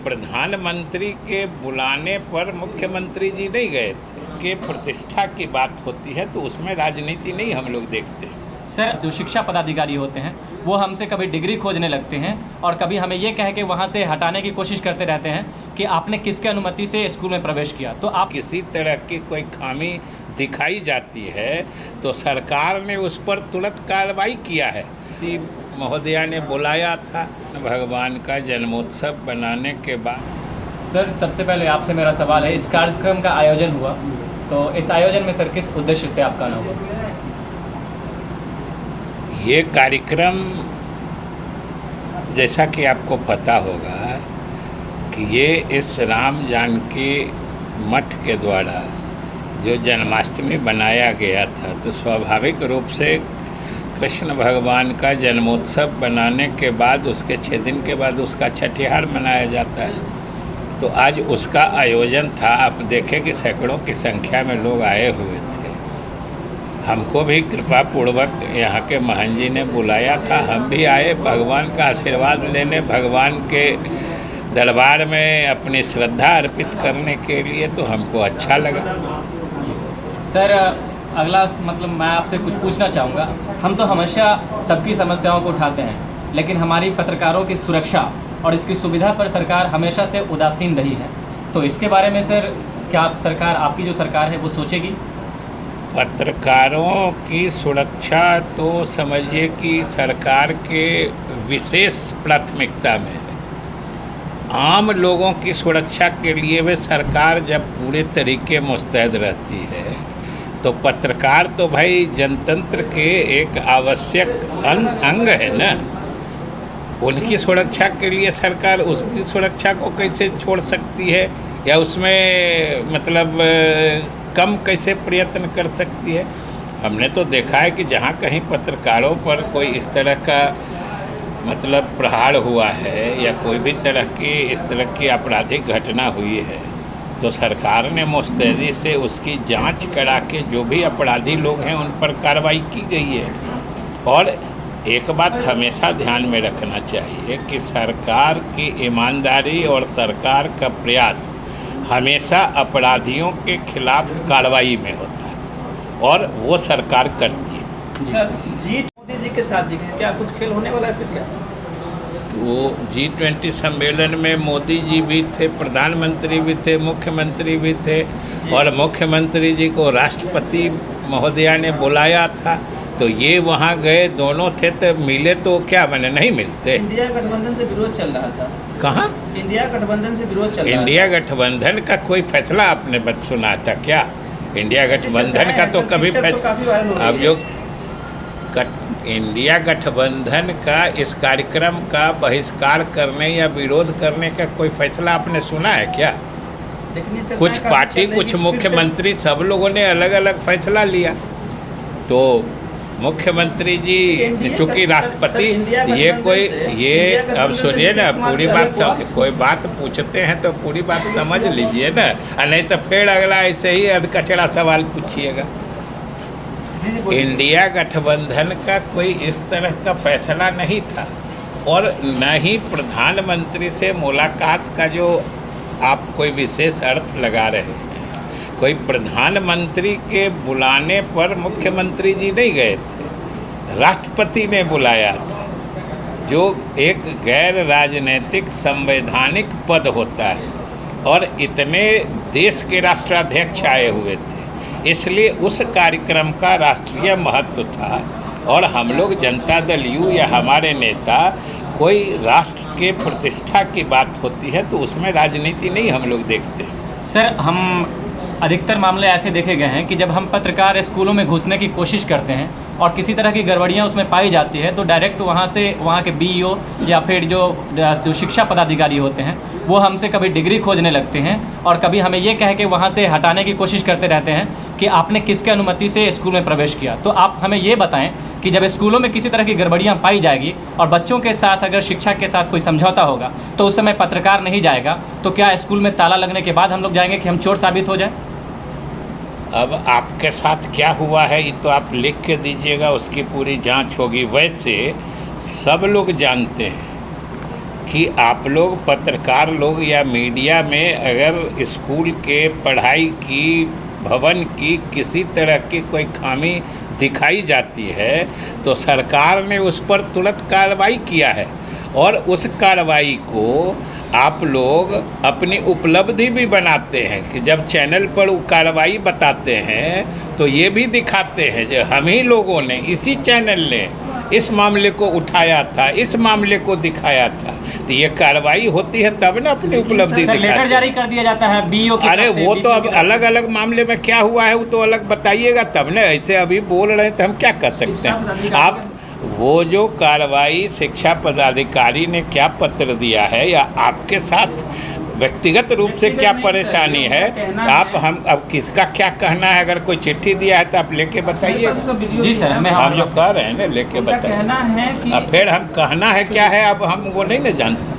प्रधानमंत्री के बुलाने पर मुख्यमंत्री जी नहीं गए थे कि प्रतिष्ठा की बात होती है तो उसमें राजनीति नहीं हम लोग देखते। सर, जो शिक्षा पदाधिकारी होते हैं वो हमसे कभी डिग्री खोजने लगते हैं और कभी हमें ये कह के वहाँ से हटाने की कोशिश करते रहते हैं कि आपने किसके अनुमति से स्कूल में प्रवेश किया। तो आप किसी तरह की कोई खामी दिखाई जाती है तो सरकार ने उस पर तुरंत कार्रवाई किया है। महोदया ने बुलाया था भगवान का जन्मोत्सव बनाने के बाद। सर, सबसे पहले आपसे मेरा सवाल है, इस कार्यक्रम का आयोजन हुआ तो इस आयोजन में सर किस उद्देश्य से आपका आना हुआ? ये कार्यक्रम जैसा कि आपको पता होगा कि ये इस राम जानकी मठ के द्वारा जो जन्माष्टमी बनाया गया था, तो स्वाभाविक रूप से कृष्ण भगवान का जन्मोत्सव बनाने के बाद उसके 6 दिन के बाद उसका छठिहार मनाया जाता है। तो आज उसका आयोजन था। आप देखें कि सैकड़ों की संख्या में लोग आए हुए थे। हमको भी कृपा पूर्वक यहाँ के महंत जी ने बुलाया था, हम भी आए भगवान का आशीर्वाद लेने, भगवान के दरबार में अपनी श्रद्धा अर्पित करने के लिए। तो हमको अच्छा लगा। सर, अगला मतलब मैं आपसे कुछ पूछना चाहूँगा। हम तो हमेशा सबकी समस्याओं को उठाते हैं, लेकिन हमारी पत्रकारों की सुरक्षा और इसकी सुविधा पर सरकार हमेशा से उदासीन रही है। तो इसके बारे में सर क्या सरकार, आपकी जो सरकार है वो सोचेगी? पत्रकारों की सुरक्षा तो समझिए कि सरकार के विशेष प्राथमिकता में है। आम लोगों की सुरक्षा के लिए वे सरकार जब पूरे तरीके मुस्तैद रहती है तो पत्रकार तो भाई जनतंत्र के एक आवश्यक अंग है ना। उनकी सुरक्षा के लिए सरकार उसकी सुरक्षा को कैसे छोड़ सकती है या उसमें मतलब कम कैसे प्रयत्न कर सकती है। हमने तो देखा है कि जहाँ कहीं पत्रकारों पर कोई इस तरह का मतलब प्रहार हुआ है या कोई भी इस तरह की आपराधिक घटना हुई है तो सरकार ने मुस्तैदी से उसकी जांच करा के जो भी अपराधी लोग हैं उन पर कार्रवाई की गई है। और एक बात हमेशा ध्यान में रखना चाहिए कि सरकार की ईमानदारी और सरकार का प्रयास हमेशा अपराधियों के खिलाफ कार्रवाई में होता है और वो सरकार करती है। सर, मोदी जी के साथ दिखे, क्या कुछ खेल होने वाला है फिर क्या? वो G20 सम्मेलन में मोदी जी भी थे, प्रधानमंत्री भी थे, मुख्यमंत्री भी थे और मुख्यमंत्री जी को राष्ट्रपति महोदया ने बुलाया था। तो ये वहाँ गए, दोनों थे तो मिले तो क्या बने, नहीं मिलते। इंडिया गठबंधन से विरोध चल रहा था। कहाँ? इंडिया गठबंधन से विरोध चल रहा था। इंडिया गठबंधन का कोई फैसला आपने सुना था क्या? इंडिया गठबंधन का तो कभी अब जो इंडिया गठबंधन का इस कार्यक्रम का बहिष्कार करने या विरोध करने का कोई फैसला आपने सुना है क्या? कुछ पार्टी, कुछ मुख्यमंत्री, सब लोगों ने अलग अलग फैसला लिया। तो मुख्यमंत्री जी चूँकि राष्ट्रपति ये अब सुनिए ना, पूरी बात कोई बात पूछते हैं तो पूरी बात समझ लीजिए ना, नहीं तो फिर अगला ऐसे ही अधकचरा सवाल पूछिएगा। इंडिया गठबंधन का कोई इस तरह का फैसला नहीं था और न ही प्रधानमंत्री से मुलाकात का जो आप कोई विशेष अर्थ लगा रहे हैं। कोई प्रधानमंत्री के बुलाने पर मुख्यमंत्री जी नहीं गए थे, राष्ट्रपति ने बुलाया था, जो एक गैर राजनीतिक संवैधानिक पद होता है और इतने देश के राष्ट्राध्यक्ष आए हुए थे, इसलिए उस कार्यक्रम का राष्ट्रीय महत्व था। और हम लोग जनता दल यू या हमारे नेता, कोई राष्ट्र के प्रतिष्ठा की बात होती है तो उसमें राजनीति नहीं हम लोग देखते। सर, हम अधिकतर मामले ऐसे देखे गए हैं कि जब हम पत्रकार स्कूलों में घुसने की कोशिश करते हैं और किसी तरह की गड़बड़ियाँ उसमें पाई जाती है तो डायरेक्ट वहाँ के BEO या फिर जो शिक्षा पदाधिकारी होते हैं वो हमसे कभी डिग्री खोजने लगते हैं और कभी हमें ये कह के वहाँ से हटाने की कोशिश करते रहते हैं कि आपने किसके अनुमति से स्कूल में प्रवेश किया। तो आप हमें ये बताएं कि जब स्कूलों में किसी तरह की गड़बड़ियाँ पाई जाएगी और बच्चों के साथ अगर शिक्षा के साथ कोई समझौता होगा तो उस समय पत्रकार नहीं जाएगा, तो क्या स्कूल में ताला लगने के बाद हम लोग जाएंगे कि हम चोर साबित हो जाए? अब आपके साथ क्या हुआ है ये तो आप लिख के दीजिएगा, उसकी पूरी जांच होगी। वैसे सब लोग जानते हैं कि आप लोग पत्रकार लोग या मीडिया में अगर स्कूल के पढ़ाई की भवन की किसी तरह की कोई खामी दिखाई जाती है तो सरकार ने उस पर तुरंत कार्रवाई किया है, और उस कार्रवाई को आप लोग अपनी उपलब्धि भी बनाते हैं कि जब चैनल पर वो कार्रवाई बताते हैं तो ये भी दिखाते हैं जो हम ही लोगों ने, इसी चैनल ने इस मामले को उठाया था, इस मामले को दिखाया था। तो ये कार्रवाई होती है तब ना अपनी उपलब्धि सर, दिखाते लेटर हैं। जारी कर दिया जाता है बीईओ की अरे तरफ से, वो तो BPO अब की तरफ अलग अलग मामले में क्या हुआ है वो तो अलग बताइएगा तब ना, ऐसे अभी बोल रहे हैं तो हम क्या कर सकते हैं। आप वो जो कार्रवाई शिक्षा पदाधिकारी ने क्या पत्र दिया है या आपके साथ व्यक्तिगत रूप से क्या परेशानी है, आप हम अब किसका क्या कहना है, अगर कोई चिट्ठी दिया है तो आप लेके बताइए। जी सर, मैं हम जो कह रहे हैं ना लेके उनका बताइए। कहना है कि अब फिर हम कहना है क्या है अब हम वो नहीं ना जानते।